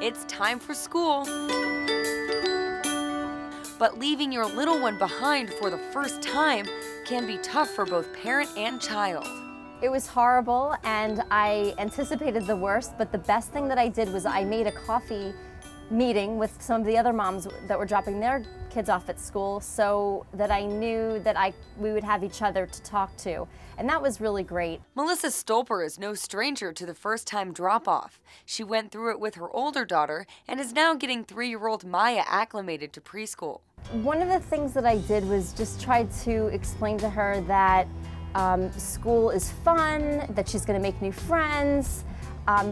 it's time for school. But leaving your little one behind for the first time can be tough for both parent and child. It was horrible, and I anticipated the worst, but the best thing that I did was I made a coffee meeting with some of the other moms that were dropping their kids off at school, so that I knew that we would have each other to talk to, and that was really great. Melissa Stolper is no stranger to the first-time drop-off. She went through it with her older daughter and is now getting 3-year-old Maya acclimated to preschool. One of the things that I did was just try to explain to her that school is fun, that she's going to make new friends,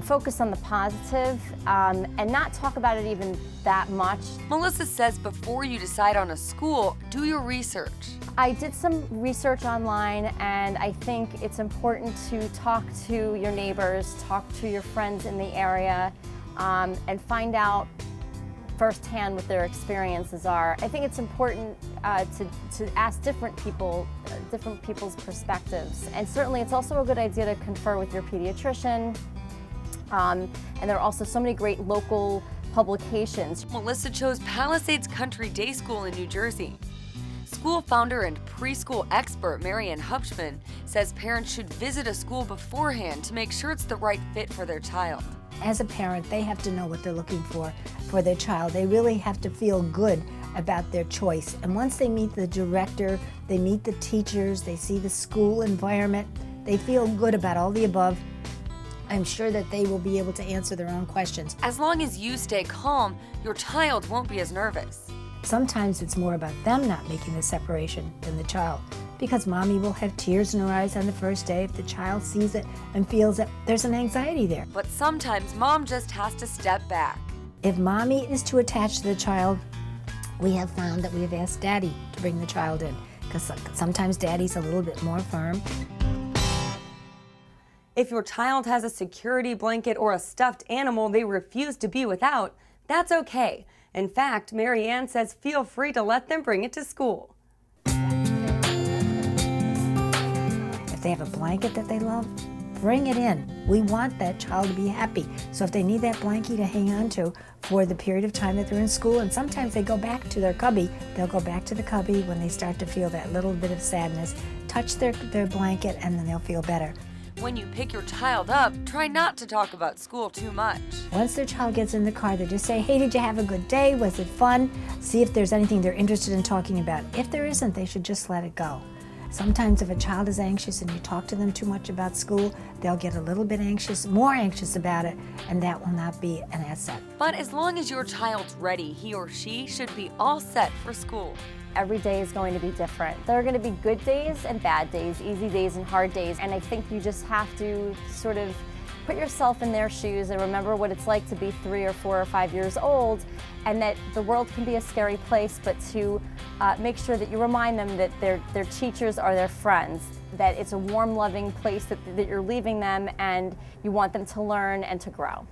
focus on the positive, and not talk about it even that much. Melissa says before you decide on a school, do your research. I did some research online, and I think it's important to talk to your neighbors, talk to your friends in the area, and find out firsthand what their experiences are. I think it's important to ask different people's perspectives, and certainly it's also a good idea to confer with your pediatrician. And there are also so many great local publications. Melissa chose Palisades Country Day School in New Jersey. School founder and preschool expert Ann Hubschman says parents should visit a school beforehand to make sure it's the right fit for their child. As a parent, they have to know what they're looking for their child. They really have to feel good about their choice. And once they meet the director, they meet the teachers, they see the school environment, they feel good about all the above, I'm sure that they will be able to answer their own questions. As long as you stay calm, your child won't be as nervous. Sometimes it's more about them not making the separation than the child, because mommy will have tears in her eyes on the first day if the child sees it and feels that there's an anxiety there. But sometimes mom just has to step back. If mommy is too attached to the child, we have found that we have asked daddy to bring the child in, because sometimes daddy's a little bit more firm. If your child has a security blanket or a stuffed animal they refuse to be without, that's okay. In fact, Mary Ann says feel free to let them bring it to school. If they have a blanket that they love, bring it in. We want that child to be happy. So if they need that blankie to hang on to for the period of time that they're in school, and sometimes they go back to their cubby, they'll go back to the cubby when they start to feel that little bit of sadness, touch their blanket, and then they'll feel better. When you pick your child up, try not to talk about school too much. Once their child gets in the car, they just say, hey, did you have a good day? Was it fun? See if there's anything they're interested in talking about. If there isn't, they should just let it go. Sometimes if a child is anxious and you talk to them too much about school, they'll get a little bit anxious, more anxious about it, and that will not be an asset. But as long as your child's ready, he or she should be all set for school. Every day is going to be different. There are going to be good days and bad days, easy days and hard days, and I think you just have to sort of put yourself in their shoes and remember what it's like to be 3 or 4 or 5 years old, and that the world can be a scary place, but to make sure that you remind them that their teachers are their friends, that it's a warm, loving place that you're leaving them, and you want them to learn and to grow.